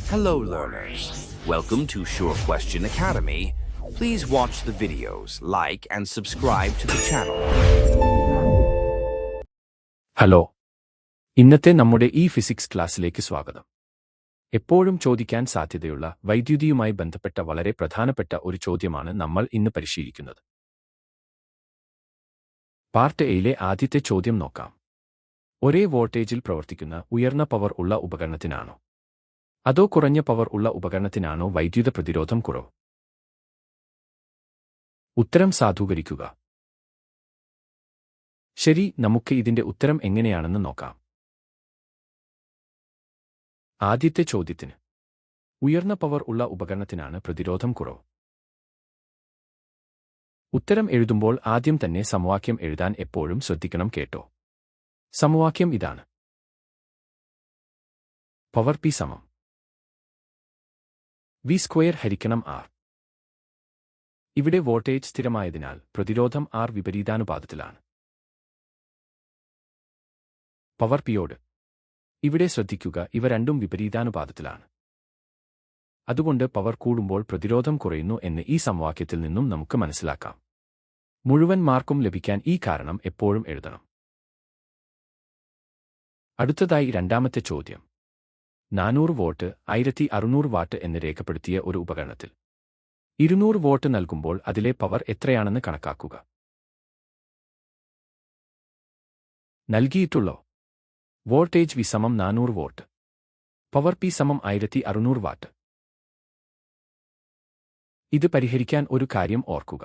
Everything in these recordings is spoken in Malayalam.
Hello learners, welcome to Sure Question Academy. Please watch the videos, like and subscribe to the channel. Hello, ഇന്നത്തെ നമ്മുടെ ഈ ഫിസിക്സ് ക്ലാസ്സിലേക്ക് സ്വാഗതം. എപ്പോഴും ചോദിക്കാൻ സാധ്യതയുള്ള വൈദ്യുതിയുമായി ബന്ധപ്പെട്ട വളരെ പ്രധാനപ്പെട്ട ഒരു ചോദ്യമാണ് നമ്മൾ ഇന്ന് പരിശീലിക്കുന്നത്. പാർട്ട് എയിലെ ആദ്യത്തെ ചോദ്യം നോക്കാം. ഒരേ വോൾട്ടേജിൽ പ്രവർത്തിക്കുന്ന ഉയർന്ന പവർ ഉള്ള ഉപകരണത്തിനാണോ അതോ കുറഞ്ഞ പവർ ഉള്ള ഉപകരണത്തിനാണോ വൈദ്യുത പ്രതിരോധം കുറവ്? ഉത്തരം സാധൂകരിക്കുക. ശരി, നമുക്ക് ഇതിന്റെ ഉത്തരം എങ്ങനെയാണെന്ന് നോക്കാം. ആദ്യത്തെ ചോദ്യത്തിന് ഉയർന്ന പവർ ഉള്ള ഉപകരണത്തിനാണ് പ്രതിരോധം കുറവ്. ഉത്തരം എഴുതുമ്പോൾ ആദ്യം തന്നെ സമവാക്യം എഴുതാൻ എപ്പോഴും ശ്രദ്ധിക്കണം കേട്ടോ. സമവാക്യം ഇതാണ്: പവർ പി സമം വി സ്ക്വയർ ഹരിക്കണം ആർ. ഇവിടെ വോൾട്ടേജ് സ്ഥിരമായതിനാൽ പ്രതിരോധം ആർ വിപരീതാനുപാതത്തിലാണ്. പവർ പിയോട് ഇവിടെ ശ്രദ്ധിക്കുക, ഇവ രണ്ടും വിപരീതാനുപാതത്തിലാണ്. അതുകൊണ്ട് പവർ കൂടുമ്പോൾ പ്രതിരോധം കുറയുന്നു എന്ന് ഈ സമവാക്യത്തിൽ നിന്നും നമുക്ക് മനസ്സിലാക്കാം. മുഴുവൻ മാർക്കും ലഭിക്കാൻ ഈ കാരണം എപ്പോഴും എഴുതണം. അടുത്തതായി രണ്ടാമത്തെ ചോദ്യം. 400 വോൾട്ട് 1600 വാട്ട് എന്ന് രേഖപ്പെടുത്തിയ ഒരു ഉപകരണത്തിൽ 200 വോൾട്ട് നൽകുമ്പോൾ അതിലെ പവർ എത്രയാണെന്ന് കണക്കാക്കുക. നൽകിയിട്ടുള്ള വോൾട്ടേജ് വി സമം 400 വോൾട്ട്, പവർ പി സമം 1600 വാട്ട്. ഇത് പരിഹരിക്കാൻ ഒരു കാര്യം ഓർക്കുക: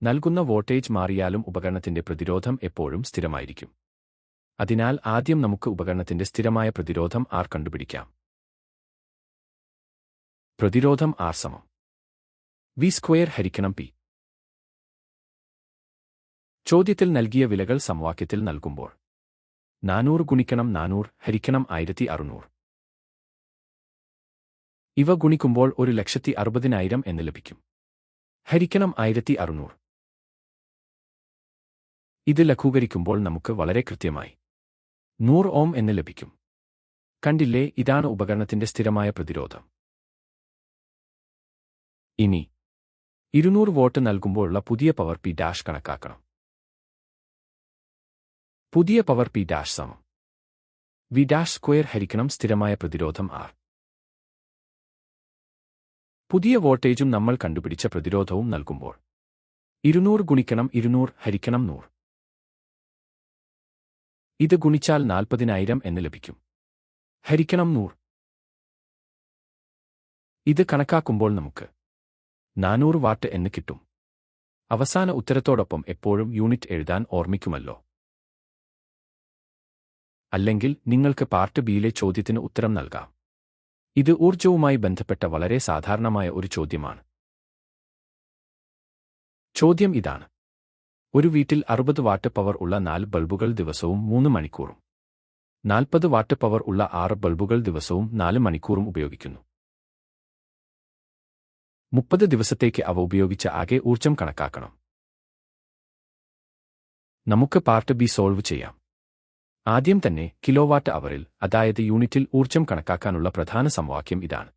നൽകുന്ന വോൾട്ടേജ് മാറിയാലും ഉപകരണത്തിന്റെ പ്രതിരോധം എപ്പോഴും സ്ഥിരമായിരിക്കും. അതിനാൽ ആദ്യം നമുക്ക് ഉപകരണത്തിന്റെ സ്ഥിരമായ പ്രതിരോധം ആർ കണ്ടുപിടിക്കാം. പ്രതിരോധം ആർ സമം വി സ്ക്വയർ ഹരിക്കണം പി. ചോദ്യത്തിൽ നൽകിയ വിലകൾ സമവാക്യത്തിൽ നൽകുമ്പോൾ 400 ഗുണിക്കണം 400 ഹരിക്കണം 1600. ഇവ ഗുണിക്കുമ്പോൾ 1,60,60,000 എന്ന് ലഭിക്കും. ഹരിക്കണം 1600. ഇത് ലഘൂകരിക്കുമ്പോൾ നമുക്ക് വളരെ കൃത്യമായി 100 ഓം എന്ന് ലഭിക്കും. കണ്ടില്ലേ, ഇതാണ് ഉപകരണത്തിന്റെ സ്ഥിരമായ പ്രതിരോധം. ഇനി 200 വോൾട്ട് നൽകുമ്പോഴുള്ള പുതിയ പവർ പി ഡാഷ് കണക്കാക്കണം. പുതിയ പവർ പി ഡാഷ് സമം വി ഡാഷ് സ്ക്വയർ ഹരിക്കണം സ്ഥിരമായ പ്രതിരോധം ആർ. പുതിയ വോൾട്ടേജും നമ്മൾ കണ്ടുപിടിച്ച പ്രതിരോധവും നൽകുമ്പോൾ 200 ഗുണിക്കണം 200 ഹരിക്കണം 100. ഇത് ഗുണിച്ചാൽ 40,000 എന്ന് ലഭിക്കും. ഹരിക്കണം 100. ഇത് കണക്കാക്കുമ്പോൾ നമുക്ക് 400 വാട്ട് എന്ന് കിട്ടും. അവസാന ഉത്തരത്തോടൊപ്പം എപ്പോഴും യൂണിറ്റ് എഴുതാൻ ഓർമ്മിക്കുമല്ലോ. അല്ലെങ്കിൽ നിങ്ങൾക്ക് പാർട്ട് ബിയിലെ ചോദ്യത്തിന് ഉത്തരം നൽകാം. ഇത് ഊർജ്ജവുമായി ബന്ധപ്പെട്ട വളരെ സാധാരണമായ ഒരു ചോദ്യമാണ്. ചോദ്യം ഇതാണ്: ഒരു വീട്ടിൽ 60 വാട്ട് പവർ ഉള്ള 4 ബൾബുകൾ ദിവസവും 3 മണിക്കൂറും 40 വാട്ട് പവർ ഉള്ള 6 ബൾബുകൾ ദിവസവും 4 മണിക്കൂറും ഉപയോഗിക്കുന്നു. 30 ദിവസത്തേക്ക് അവ ഉപയോഗിച്ച ആകെ ഊർജ്ജം കണക്കാക്കണം. നമുക്ക് പാർട്ട് ബി സോൾവ് ചെയ്യാം. ആദ്യം തന്നെ കിലോവാട്ട് അവറിൽ, അതായത് യൂണിറ്റിൽ ഊർജ്ജം കണക്കാക്കാനുള്ള പ്രധാന സമവാക്യം ഇതാണ്: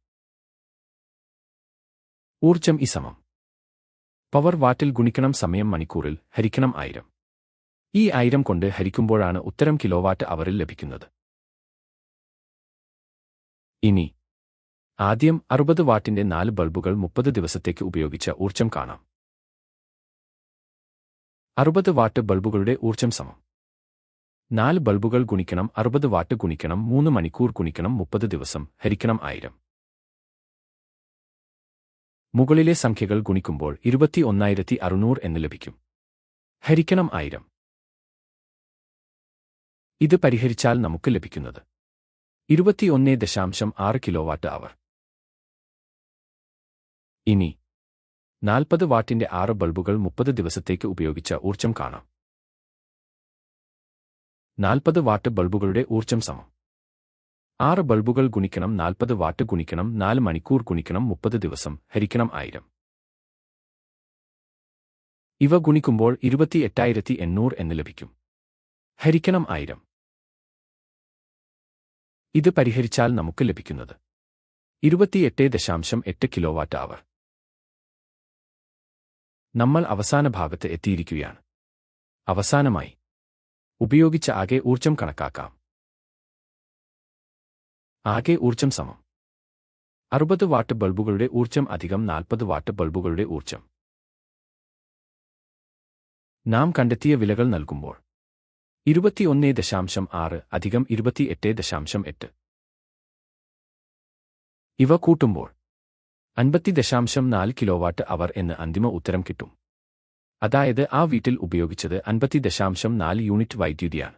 ഊർജ്ജം ഇ സമം പവർ വാട്ടിൽ ഗുണിക്കണം സമയം മണിക്കൂറിൽ ഹരിക്കണം 1000. ഈ 1000 കൊണ്ട് ഹരിക്കുമ്പോഴാണ് ഉത്തരം കിലോവാട്ട് അവറിൽ ലഭിക്കുന്നത്. ഇനി ആദ്യം 60 വാട്ടിന്റെ 4 ബൾബുകൾ 30 ദിവസത്തേക്ക് ഉപയോഗിച്ച ഊർജ്ജം കാണാം. 60 വാട്ട് ബൾബുകളുടെ ഊർജ്ജം സമം 4 ബൾബുകൾ ഗുണിക്കണം 60 വാട്ട് ഗുണിക്കണം 3 മണിക്കൂർ ഗുണിക്കണം 30 ദിവസം ഹരിക്കണം 1000. മുകളിലെ സംഖ്യകൾ ഗുണിക്കുമ്പോൾ 21,600 എന്ന് ലഭിക്കും. ഹരിക്കണം 1000. ഇത് പരിഹരിച്ചാൽ നമുക്ക് ലഭിക്കുന്നത് 21.6 കിലോവാട്ട് അവർ. ഇനി 40 വാട്ടിന്റെ 6 ബൾബുകൾ 30 ദിവസത്തേക്ക് ഉപയോഗിച്ച ഊർജ്ജം കാണാം. 40 വാട്ട് ബൾബുകളുടെ ഊർജ്ജം സമം 6 ബൾബുകൾ ഗുണിക്കണം 40 വാട്ട് ഗുണിക്കണം 4 മണിക്കൂർ ഗുണിക്കണം 30 ദിവസം ഹരിക്കണം 1000. ഇവ ഗുണിക്കുമ്പോൾ 28,800 എന്ന് ലഭിക്കും. ഹരിക്കണം 1000. ഇത് പരിഹരിച്ചാൽ നമുക്ക് ലഭിക്കുന്നത് 28.8 കിലോവാട്ട് അവർ. നമ്മൾ അവസാന ഭാഗത്ത് എത്തിയിരിക്കുകയാണ്. അവസാനമായി ഉപയോഗിച്ച ആകെ ഊർജ്ജം കണക്കാക്കാം. ആകെ ഊർജ്ജം സമം 60 വാട്ട് ബൾബുകളുടെ ഊർജ്ജം അധികം 40 വാട്ട് ബൾബുകളുടെ ഊർജ്ജം. നാം കണ്ടെത്തിയ വിലകൾ നൽകുമ്പോൾ 21.6 അധികം 28.8. ഇവ കൂട്ടുമ്പോൾ 50.4 കിലോവാട്ട് അവർ എന്ന് അന്തിമ ഉത്തരം കിട്ടും. അതായത് ആ വീട്ടിൽ ഉപയോഗിച്ചത് 50.4 യൂണിറ്റ് വൈദ്യുതിയാണ്.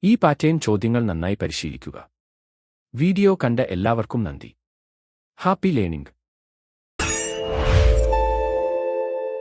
ഈ പാറ്റേൺ ചോദ്യങ്ങൾ നന്നായി പരിശീലിക്കുക. വീഡിയോ കണ്ട എല്ലാവർക്കും നന്ദി. Happy learning.